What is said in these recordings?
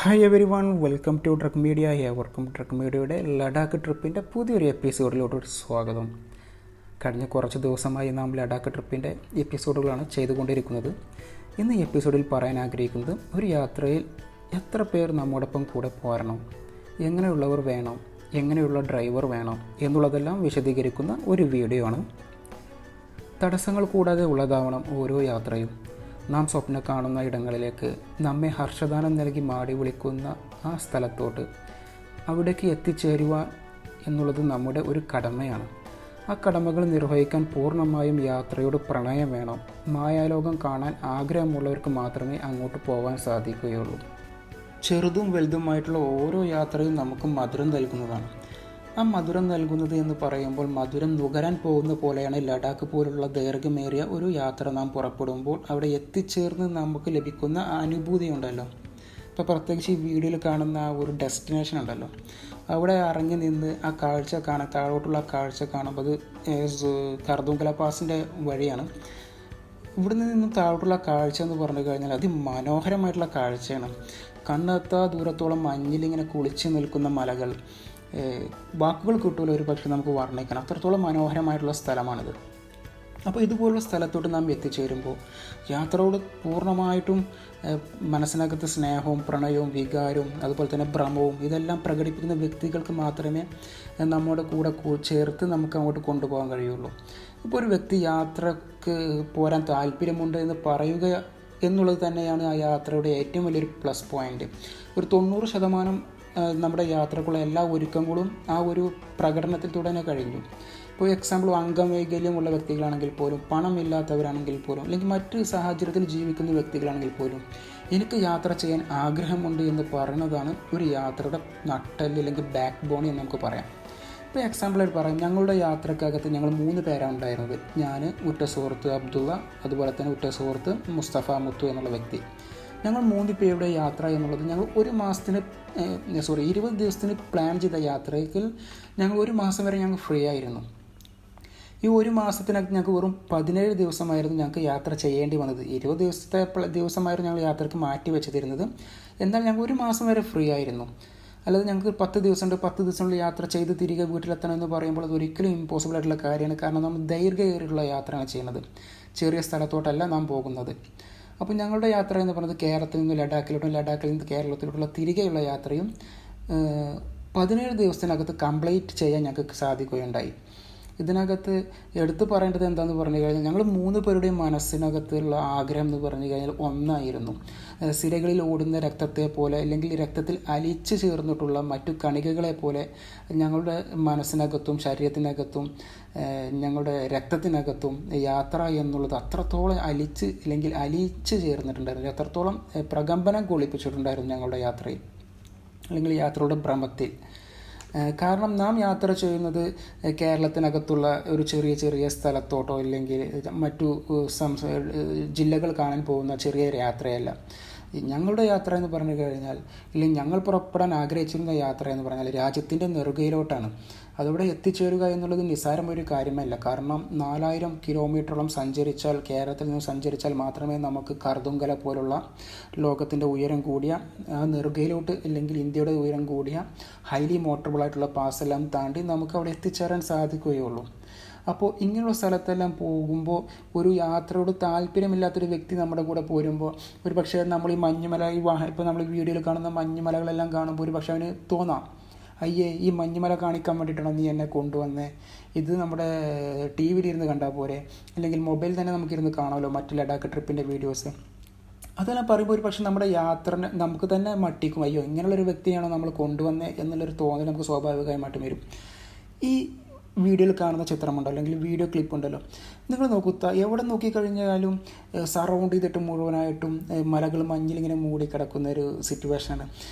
Hi everyone, welcome to truck media. ഏവർക്കും truck മീഡിയയുടെ ലഡാക്ക് ട്രിപ്പിൻ്റെ പുതിയൊരു എപ്പിസോഡിലോട്ട് സ്വാഗതം. കഴിഞ്ഞ കുറച്ച് ദിവസമായി നാം ലഡാക്ക് ട്രിപ്പിൻ്റെ എപ്പിസോഡുകളാണ് ചെയ്തുകൊണ്ടിരിക്കുന്നത്. ഇന്ന് ഈ എപ്പിസോഡിൽ പറയാൻ ആഗ്രഹിക്കുന്നത് ഒരു യാത്രയിൽ എത്ര പേർ നമ്മോടൊപ്പം കൂടെ പോരണം, എങ്ങനെയുള്ളവർ വേണം, എങ്ങനെയുള്ള ഡ്രൈവർ വേണം എന്നുള്ളതെല്ലാം വിശദീകരിക്കുന്ന ഒരു വീഡിയോ ആണ്. തടസ്സങ്ങൾ കൂടാതെ ഉള്ളതാവണം ഓരോ യാത്രയും. നാം സ്വപ്നം കാണുന്ന ഇടങ്ങളിലേക്ക്, നമ്മെ ഹർഷദാനം നൽകി മാടി വിളിക്കുന്ന ആ സ്ഥലത്തോട്ട്, അവിടേക്ക് എത്തിച്ചേരുക എന്നുള്ളത് നമ്മുടെ ഒരു കടമയാണ്. ആ കടമകൾ നിർവഹിക്കാൻ പൂർണ്ണമായും യാത്രയോട് പ്രണയം വേണം. മായാലോകം കാണാൻ ആഗ്രഹമുള്ളവർക്ക് മാത്രമേ അങ്ങോട്ട് പോകാൻ സാധിക്കുകയുള്ളൂ. ചെറുതും വലുതുമായിട്ടുള്ള ഓരോ യാത്രയും നമുക്ക് മധുരം നൽകുന്നതാണ്. ആ മധുരം നൽകുന്നത് എന്ന് പറയുമ്പോൾ മധുരം നുകരാൻ പോകുന്ന പോലെയാണ് ലഡാക്ക് പോലുള്ള ദൈർഘ്യമേറിയ ഒരു യാത്ര നാം പുറപ്പെടുമ്പോൾ അവിടെ എത്തിച്ചേർന്ന് നമുക്ക് ലഭിക്കുന്ന അനുഭൂതി ഉണ്ടല്ലോ. ഇപ്പോൾ പ്രത്യേകിച്ച് ഈ വീഡിയോയിൽ കാണുന്ന ആ ഒരു ഡെസ്റ്റിനേഷൻ ഉണ്ടല്ലോ, അവിടെ ഇറങ്ങി നിന്ന് ആ കാഴ്ച കാണാൻ, താഴോട്ടുള്ള കാഴ്ച കാണുമ്പോൾ അത് കർദുങ്കല പാസിൻ്റെ വഴിയാണ്. ഇവിടുന്ന് നിന്ന് താഴോട്ടുള്ള കാഴ്ച എന്ന് പറഞ്ഞു കഴിഞ്ഞാൽ അതിമനോഹരമായിട്ടുള്ള കാഴ്ചയാണ്. കണ്ണെത്താ ദൂരത്തോളം മഞ്ഞിലിങ്ങനെ കുളിച്ച് നിൽക്കുന്ന മലകൾ, വാക്കുകൾ കിട്ടൂല ഒരു പക്ഷേ നമുക്ക് വർണ്ണിക്കണം, അത്രത്തോളം മനോഹരമായിട്ടുള്ള സ്ഥലമാണിത്. അപ്പോൾ ഇതുപോലുള്ള സ്ഥലത്തോട്ട് നാം എത്തിച്ചേരുമ്പോൾ യാത്രയോട് പൂർണ്ണമായിട്ടും മനസ്സിനകത്ത് സ്നേഹവും പ്രണയവും വികാരവും അതുപോലെ തന്നെ ഭ്രമവും ഇതെല്ലാം പ്രകടിപ്പിക്കുന്ന വ്യക്തികൾക്ക് മാത്രമേ നമ്മുടെ കൂടെ ചേർത്ത് നമുക്ക് അങ്ങോട്ട് കൊണ്ടുപോകാൻ കഴിയുള്ളൂ. ഇപ്പോൾ ഒരു വ്യക്തി യാത്രക്ക് പോരാൻ താല്പര്യമുണ്ട് എന്ന് പറയുക എന്നുള്ളത് തന്നെയാണ് ആ യാത്രയുടെ ഏറ്റവും വലിയൊരു പ്ലസ് പോയിൻ്റ്. ഒരു 90% നമ്മുടെ യാത്രക്കുള്ള എല്ലാ ഒരുക്കങ്ങളും ആ ഒരു പ്രകടനത്തിൽ തുടങ്ങി കഴിഞ്ഞു. ഇപ്പോൾ എക്സാമ്പിൾ അംഗവൈകല്യമുള്ള വ്യക്തികളാണെങ്കിൽ പോലും, പണമില്ലാത്തവരാണെങ്കിൽ പോലും, അല്ലെങ്കിൽ മറ്റ് സാഹചര്യത്തിൽ ജീവിക്കുന്ന വ്യക്തികളാണെങ്കിൽ പോലും എനിക്ക് യാത്ര ചെയ്യാൻ ആഗ്രഹമുണ്ട് എന്ന് പറയുന്നതാണ് ഒരു യാത്രയുടെ നട്ടെല്ല് അല്ലെങ്കിൽ ബാക്ക് ബോൺ എന്ന് നമുക്ക് പറയാം. ഇപ്പോൾ എക്സാമ്പിളായിട്ട് പറയാം, ഞങ്ങളുടെ യാത്രക്കകത്ത് ഞങ്ങൾ 3 പേരാണ് ഉണ്ടായിരുന്നത്. ഞാൻ, ഉറ്റ സുഹൃത്ത് അബ്ദുള്ള, അതുപോലെ തന്നെ ഉറ്റ സുഹൃത്ത് മുസ്തഫ മുത്തു എന്നുള്ള വ്യക്തി. ഞങ്ങൾ 3 പേരുടെ യാത്ര എന്നുള്ളത് ഞങ്ങൾ 20 ദിവസത്തിന് പ്ലാൻ ചെയ്ത യാത്രയിൽ ഞങ്ങൾ 1 മാസം വരെ ഞങ്ങൾ ഫ്രീ ആയിരുന്നു. ഈ 1 മാസത്തിനകത്ത് ഞങ്ങൾക്ക് വെറും 17 ദിവസമായിരുന്നു ഞങ്ങൾക്ക് യാത്ര ചെയ്യേണ്ടി വന്നത്. 20 ദിവസമായിരുന്നു ഞങ്ങൾ യാത്രയ്ക്ക് മാറ്റി വെച്ചിരുന്നത്. എന്നാൽ ഞങ്ങൾ 1 മാസം വരെ ഫ്രീ ആയിരുന്നു. അല്ലാതെ ഞങ്ങൾക്ക് 10 ദിവസമുള്ള യാത്ര ചെയ്ത് തിരികെ വീട്ടിലെത്തണമെന്ന് പറയുമ്പോൾ അത് ഒരിക്കലും ഇമ്പോസിബിൾ ആയിട്ടുള്ള കാര്യമാണ്. കാരണം നമ്മൾ ദൈർഘ്യമേറിയുള്ള യാത്രയാണ് ചെയ്യുന്നത്, ചെറിയ സ്ഥലത്തോട്ടല്ല നാം പോകുന്നത്. അപ്പോൾ ഞങ്ങളുടെ യാത്ര എന്ന് പറയുന്നത് കേരളത്തിൽ നിന്ന് ലഡാക്കിലോട്ടും, ലഡാക്കിൽ നിന്ന് കേരളത്തിലോട്ടുള്ള തിരികെയുള്ള യാത്രയും 17 ദിവസത്തിനകത്ത് കംപ്ലീറ്റ് ചെയ്യാൻ ഞങ്ങൾക്ക് സാധിക്കുകയുണ്ടായി. ഇതിനകത്ത് എടുത്തു പറയേണ്ടത് എന്താണെന്ന് പറഞ്ഞു കഴിഞ്ഞാൽ, ഞങ്ങൾ 3 പേരുടെയും മനസ്സിനകത്തുള്ള ആഗ്രഹം എന്ന് പറഞ്ഞു കഴിഞ്ഞാൽ ഒന്നായിരുന്നു. സിരകളിൽ ഓടുന്ന രക്തത്തെ പോലെ, അല്ലെങ്കിൽ രക്തത്തിൽ അലിച്ചു ചേർന്നിട്ടുള്ള മറ്റു കണികകളെ പോലെ ഞങ്ങളുടെ മനസ്സിനകത്തും ശരീരത്തിനകത്തും ഞങ്ങളുടെ രക്തത്തിനകത്തും യാത്ര എന്നുള്ളത് അത്രത്തോളം അലിച്ചു ചേർന്നിട്ടുണ്ടായിരുന്നു, അത്രത്തോളം പ്രകമ്പനം കൊള്ളിപ്പിച്ചിട്ടുണ്ടായിരുന്നു ഞങ്ങളുടെ യാത്രയിൽ, അല്ലെങ്കിൽ യാത്രയുടെ ഭ്രമത്തിൽ. കാരണം നാം യാത്ര ചെയ്യുന്നത് കേരളത്തിനകത്തുള്ള ഒരു ചെറിയ സ്ഥലത്തോട്ടോ അല്ലെങ്കിൽ മറ്റു ജില്ലകൾ കാണാൻ പോകുന്ന ചെറിയ യാത്രയല്ല. ഞങ്ങളുടെ യാത്ര എന്ന് പറഞ്ഞു കഴിഞ്ഞാൽ, അല്ലെങ്കിൽ ഞങ്ങൾ പുറപ്പെടാൻ ആഗ്രഹിച്ചിരുന്ന യാത്ര എന്ന് പറഞ്ഞാൽ രാജ്യത്തിൻ്റെ നെറുകയിലോട്ടാണ്. അതവിടെ എത്തിച്ചേരുക എന്നുള്ളത് നിസ്സാരമൊരു കാര്യമല്ല. കാരണം 4000 കിലോമീറ്ററോളം സഞ്ചരിച്ചാൽ, കേരളത്തിൽ നിന്ന് സഞ്ചരിച്ചാൽ മാത്രമേ നമുക്ക് കർദുങ്കല പോലുള്ള ലോകത്തിൻ്റെ ഉയരം കൂടിയ ആ നെറുകയിലോട്ട്, അല്ലെങ്കിൽ ഇന്ത്യയുടെ ഉയരം കൂടിയ ഹൈലി മോട്ടറബിളായിട്ടുള്ള പാസെല്ലാം താണ്ടി നമുക്ക് അവിടെ എത്തിച്ചേരാൻ സാധിക്കുകയുള്ളൂ. അപ്പോൾ ഇങ്ങനെയുള്ള സ്ഥലത്തെല്ലാം പോകുമ്പോൾ ഒരു യാത്രയോട് താല്പര്യമില്ലാത്തൊരു വ്യക്തി നമ്മുടെ കൂടെ പോരുമ്പോൾ ഒരു പക്ഷേ നമ്മൾ ഈ മഞ്ഞുമല, ഇപ്പോൾ നമ്മൾ വീഡിയോയിൽ കാണുന്ന മഞ്ഞുമലകളെല്ലാം കാണുമ്പോൾ ഒരു പക്ഷേ അവന് തോന്നാം, അയ്യേ ഈ മഞ്ഞുമല കാണിക്കാൻ വേണ്ടിയിട്ടാണ് നീ എന്നെ കൊണ്ടുവന്നേ, ഇത് നമ്മുടെ ടി വിയിലിരുന്ന് കണ്ടാൽ പോരെ, അല്ലെങ്കിൽ മൊബൈൽ തന്നെ നമുക്കിരുന്ന് കാണാമല്ലോ മറ്റ് ലഡാക്ക് ട്രിപ്പിൻ്റെ വീഡിയോസ്. അതെല്ലാം പറയുമ്പോൾ ഒരു പക്ഷേ നമ്മുടെ യാത്ര നമുക്ക് തന്നെ മട്ടിക്കും, അയ്യോ ഇങ്ങനെയുള്ളൊരു വ്യക്തിയാണോ നമ്മൾ കൊണ്ടുവന്നേ എന്നുള്ളൊരു തോന്നൽ നമുക്ക് സ്വാഭാവികമായിട്ടും വരും. ഈ വീഡിയോയിൽ കാണുന്ന ചിത്രമുണ്ടല്ലോ, അല്ലെങ്കിൽ വീഡിയോ ക്ലിപ്പ് ഉണ്ടല്ലോ, നിങ്ങൾ നോക്കൂ, എവിടെ നോക്കിക്കഴിഞ്ഞാലും സറൗണ്ട് ചെയ്തിട്ട് മുഴുവനായിട്ടും മലകൾ മഞ്ഞിലിങ്ങനെ മൂടിക്കിടക്കുന്ന ഒരു സിറ്റുവേഷനാണ്.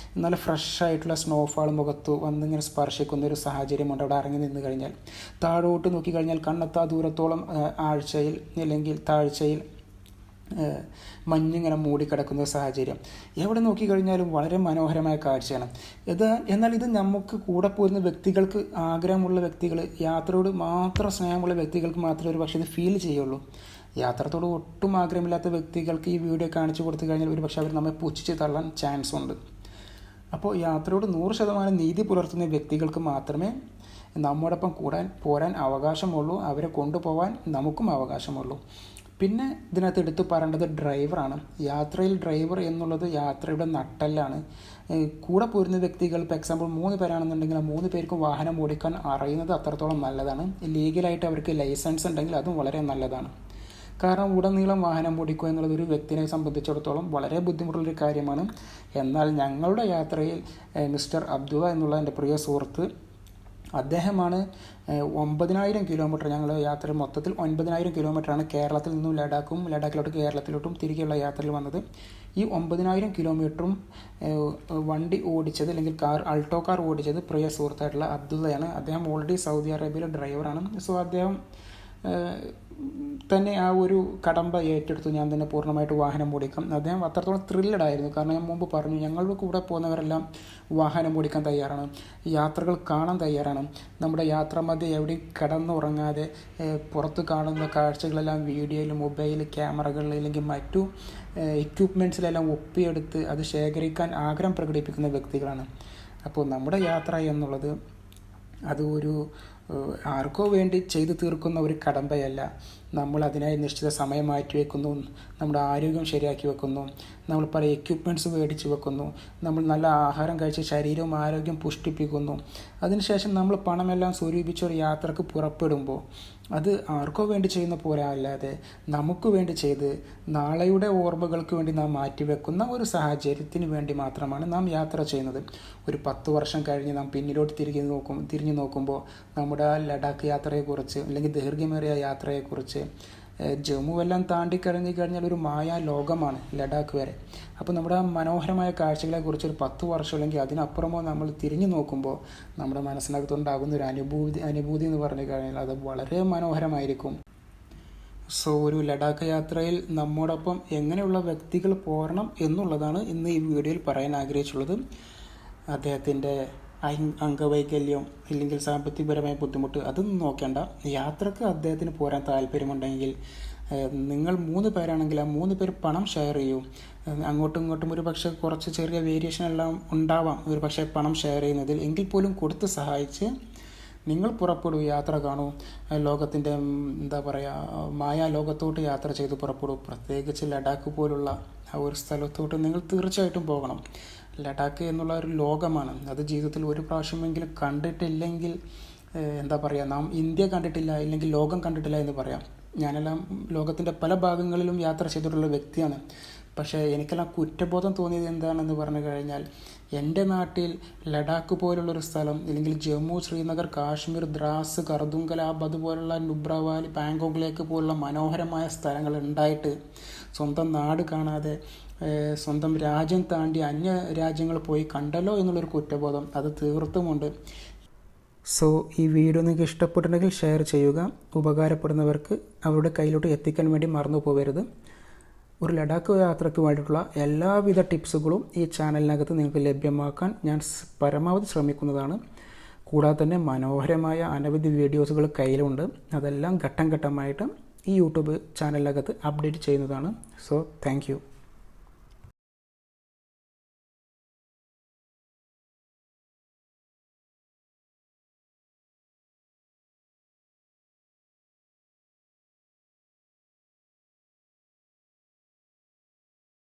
നല്ല ഫ്രഷായിട്ടുള്ള സ്നോഫാൾ മുഖത്ത് വന്നിങ്ങനെ സ്പർശിക്കുന്ന ഒരു സാഹചര്യമുണ്ട് അവിടെ ഇറങ്ങി നിന്ന് കഴിഞ്ഞാൽ. താഴോട്ട് നോക്കിക്കഴിഞ്ഞാൽ കണ്ണെത്താ ദൂരത്തോളം താഴ്ചയിൽ മഞ്ഞിങ്ങനെ മൂടിക്കിടക്കുന്ന സാഹചര്യം. എവിടെ നോക്കിക്കഴിഞ്ഞാലും വളരെ മനോഹരമായ കാഴ്ചയാണ്. എന്നാൽ ഇത് നമുക്ക് കൂടെ പോരുന്ന വ്യക്തികൾക്ക്, ആഗ്രഹമുള്ള വ്യക്തികൾ, യാത്രയോട് മാത്രം സ്നേഹമുള്ള വ്യക്തികൾക്ക് മാത്രമേ ഒരു പക്ഷേ ഇത് ഫീൽ ചെയ്യുള്ളൂ. യാത്രത്തോട് ഒട്ടും ആഗ്രഹമില്ലാത്ത വ്യക്തികൾക്ക് ഈ വീഡിയോ കാണിച്ചു കൊടുത്തു കഴിഞ്ഞാൽ ഒരു പക്ഷേ അവർ നമ്മെ പുച്ഛിച്ച് തള്ളാൻ ചാൻസ് ഉണ്ട്. അപ്പോൾ യാത്രയോട് 100% നീതി പുലർത്തുന്ന വ്യക്തികൾക്ക് മാത്രമേ നമ്മോടൊപ്പം പോരാൻ അവകാശമുള്ളൂ, അവരെ കൊണ്ടുപോകാൻ നമുക്കും അവകാശമുള്ളൂ. പിന്നെ ഇതിനകത്ത് എടുത്തു പറയേണ്ടത് ഡ്രൈവറാണ്. യാത്രയിൽ ഡ്രൈവർ എന്നുള്ളത് യാത്രയുടെ നട്ടെല്ലാണ്. കൂടെ പോരുന്ന വ്യക്തികൾ, ഇപ്പോൾ എക്സാമ്പിൾ 3 പേരാണെന്നുണ്ടെങ്കിൽ ആ 3 പേർക്കും വാഹനം ഓടിക്കാൻ അറിയുന്നത് അത്രത്തോളം നല്ലതാണ്. ലീഗലായിട്ട് അവർക്ക് ലൈസൻസ് ഉണ്ടെങ്കിൽ അതും വളരെ നല്ലതാണ്. കാരണം ഉടനീളം വാഹനം ഓടിക്കുക എന്നുള്ളത് ഒരു വ്യക്തിയെ സംബന്ധിച്ചിടത്തോളം വളരെ ബുദ്ധിമുട്ടുള്ളൊരു കാര്യമാണ്. എന്നാൽ ഞങ്ങളുടെ യാത്രയിൽ മിസ്റ്റർ അബ്ദുള്ള എന്നുള്ള എൻ്റെ പ്രിയ സുഹൃത്ത്, അദ്ദേഹമാണ് 9,000 കിലോമീറ്റർ, ഞങ്ങൾ യാത്ര മൊത്തത്തിൽ 9,000 കിലോമീറ്ററാണ് കേരളത്തിൽ നിന്നും ലഡാക്കിലോട്ട് കേരളത്തിലോട്ടും തിരികെയുള്ള യാത്രയിൽ വന്നത്. ഈ 9,000 കിലോമീറ്ററും വണ്ടി ഓടിച്ചത്, അല്ലെങ്കിൽ അൾട്ടോ കാർ ഓടിച്ചത് പ്രിയ സുഹൃത്തായിട്ടുള്ള അബ്ദുള്ളയാണ്. അദ്ദേഹം ഓൾറെഡി സൗദി അറേബ്യയിലെ ഡ്രൈവറാണ്. സോ അദ്ദേഹം തന്നെ ആ ഒരു കടമ്പ ഏറ്റെടുത്തു, ഞാൻ തന്നെ പൂർണ്ണമായിട്ട് വാഹനം ഓടിക്കാം. അദ്ദേഹം അത്രത്തോളം ത്രില്ലഡ് ആയിരുന്നു. കാരണം ഞാൻ മുമ്പ് പറഞ്ഞു, ഞങ്ങളുടെ കൂടെ പോകുന്നവരെല്ലാം വാഹനം ഓടിക്കാൻ തയ്യാറാണ്, യാത്രകൾ കാണാൻ തയ്യാറാണ്. നമ്മുടെ യാത്ര മധ്യേ എവിടെയും കിടന്നുറങ്ങാതെ പുറത്ത് കാണുന്ന കാഴ്ചകളെല്ലാം വീഡിയോയിൽ, മൊബൈൽ ക്യാമറകളിൽ, അല്ലെങ്കിൽ മറ്റു എക്യുപ്മെൻറ്റ്സിലെല്ലാം ഒപ്പിയെടുത്ത് അത് ശേഖരിക്കാൻ ആഗ്രഹം പ്രകടിപ്പിക്കുന്ന വ്യക്തികളാണ്. അപ്പോൾ നമ്മുടെ യാത്ര എന്നുള്ളത് അത് ഒരു ആർക്കോ വേണ്ടി ചെയ്തു തീർക്കുന്ന ഒരു കടമ്പയല്ല. നമ്മൾ അതിനായി നിശ്ചിത സമയം മാറ്റി വയ്ക്കുന്നു, നമ്മുടെ ആരോഗ്യം ശരിയാക്കി വെക്കുന്നു, നമ്മൾ പല എക്യുപ്മെൻറ്റ്സ് മേടിച്ച് വെക്കുന്നു, നമ്മൾ നല്ല ആഹാരം കഴിച്ച് ശരീരവും ആരോഗ്യം പുഷ്ടിപ്പിക്കുന്നു. അതിനുശേഷം നമ്മൾ പണമെല്ലാം സ്വരൂപിച്ച ഒരു യാത്രക്ക് പുറപ്പെടുമ്പോൾ അത് ആർക്കോ വേണ്ടി ചെയ്യുന്ന പോലെ അല്ലാതെ നമുക്ക് വേണ്ടി ചെയ്ത് നാളെയുടെ ഓർമ്മകൾക്ക് വേണ്ടി നാം മാറ്റിവെക്കുന്ന ഒരു സാഹചര്യത്തിന് വേണ്ടി മാത്രമാണ് നാം യാത്ര ചെയ്യുന്നത്. ഒരു 10 വർഷം കഴിഞ്ഞ് നാം പിന്നിലോട്ട് തിരിഞ്ഞു നോക്കുമ്പോൾ നമ്മുടെ ലഡാക്ക് യാത്രയെക്കുറിച്ച്, അല്ലെങ്കിൽ ദൈർഘ്യമേറിയ യാത്രയെക്കുറിച്ച്, ജമ്മുവെല്ലാം കഴിഞ്ഞാൽ ഒരു മായാ ലോകമാണ് ലഡാക്ക് വരെ. അപ്പോൾ നമ്മുടെ മനോഹരമായ കാഴ്ചകളെക്കുറിച്ച് ഒരു 10 വർഷം അല്ലെങ്കിൽ അതിനപ്പുറമോ നമ്മൾ തിരിഞ്ഞു നോക്കുമ്പോൾ നമ്മുടെ മനസ്സിനകത്തുണ്ടാകുന്ന ഒരു അനുഭൂതി എന്ന് പറഞ്ഞു കഴിഞ്ഞാൽ അത് വളരെ മനോഹരമായിരിക്കും. സോ ഒരു ലഡാക്ക് യാത്രയിൽ നമ്മോടൊപ്പം എങ്ങനെയുള്ള വ്യക്തികൾ പോരണം എന്നുള്ളതാണ് ഇന്ന് ഈ വീഡിയോയിൽ പറയാൻ ആഗ്രഹിച്ചുള്ളത്. അദ്ദേഹത്തിൻ്റെ അംഗവൈകല്യം അല്ലെങ്കിൽ സാമ്പത്തികപരമായ ബുദ്ധിമുട്ട് അതൊന്നും നോക്കേണ്ട. യാത്രക്ക് അദ്ദേഹത്തിന് പോരാൻ താല്പര്യമുണ്ടെങ്കിൽ നിങ്ങൾ 3 പേരാണെങ്കിൽ ആ 3 പേർ പണം ഷെയർ ചെയ്യൂ. അങ്ങോട്ടും ഇങ്ങോട്ടും ഒരു പക്ഷേ കുറച്ച് ചെറിയ വേരിയേഷൻ എല്ലാം ഉണ്ടാവാം ഒരു പക്ഷേ പണം ഷെയർ ചെയ്യുന്നതിൽ, എങ്കിൽ പോലും കൊടുത്ത് സഹായിച്ച് നിങ്ങൾ പുറപ്പെടൂ, യാത്ര കാണൂ. ലോകത്തിൻ്റെ മായാ ലോകത്തോട്ട് യാത്ര ചെയ്ത് പുറപ്പെടൂ. പ്രത്യേകിച്ച് ലഡാക്ക് പോലുള്ള ആ ഒരു സ്ഥലത്തോട്ട് നിങ്ങൾ തീർച്ചയായിട്ടും പോകണം. ലഡാക്ക് എന്നുള്ള ഒരു ലോകമാണ്. അത് ജീവിതത്തിൽ ഒരു പ്രാവശ്യമെങ്കിലും കണ്ടിട്ടില്ലെങ്കിൽ നാം ഇന്ത്യ കണ്ടിട്ടില്ല, ഇല്ലെങ്കിൽ ലോകം കണ്ടിട്ടില്ല എന്ന് പറയാം. ഞാനെല്ലാം ലോകത്തിൻ്റെ പല ഭാഗങ്ങളിലും യാത്ര ചെയ്തിട്ടുള്ള വ്യക്തിയാണ്. പക്ഷേ എനിക്കെല്ലാം കുറ്റബോധം തോന്നിയത് എന്താണെന്ന് പറഞ്ഞു കഴിഞ്ഞാൽ, എൻ്റെ നാട്ടിൽ ലഡാക്ക് പോലുള്ളൊരു സ്ഥലം, അല്ലെങ്കിൽ ജമ്മു, ശ്രീനഗർ, കാശ്മീർ, ദ്രാസ്, കർദുങ്കലാബ്, അതുപോലുള്ള നുബ്രവാലി, പാങ്കോങ് പോലുള്ള മനോഹരമായ സ്ഥലങ്ങൾ ഉണ്ടായിട്ട് സ്വന്തം നാട് കാണാതെ സ്വന്തം രാജ്യം താണ്ടി അന്യ രാജ്യങ്ങൾ പോയി കണ്ടല്ലോ എന്നുള്ളൊരു കുറ്റബോധം അത് തീർത്തുമുണ്ട്. സോ ഈ വീഡിയോ നിങ്ങൾക്ക് ഇഷ്ടപ്പെട്ടിട്ടുണ്ടെങ്കിൽ ഷെയർ ചെയ്യുക. ഉപകാരപ്പെടുന്നവർക്ക് അവരുടെ കയ്യിലോട്ട് എത്തിക്കാൻ വേണ്ടി മറന്നു പോകരുത്. ഒരു ലഡാക്ക് യാത്രയ്ക്ക് വേണ്ടിയിട്ടുള്ള എല്ലാവിധ ടിപ്സുകളും ഈ ചാനലിനകത്ത് നിങ്ങൾക്ക് ലഭ്യമാക്കാൻ ഞാൻ പരമാവധി ശ്രമിക്കുന്നതാണ്. കൂടാതെ തന്നെ മനോഹരമായ അനവധി വീഡിയോസുകൾ കയ്യിലുണ്ട്. അതെല്ലാം ഘട്ടം ഘട്ടമായിട്ട് ഈ യൂട്യൂബ് ചാനലിനകത്ത് അപ്ഡേറ്റ് ചെയ്യുന്നതാണ്. So thank you.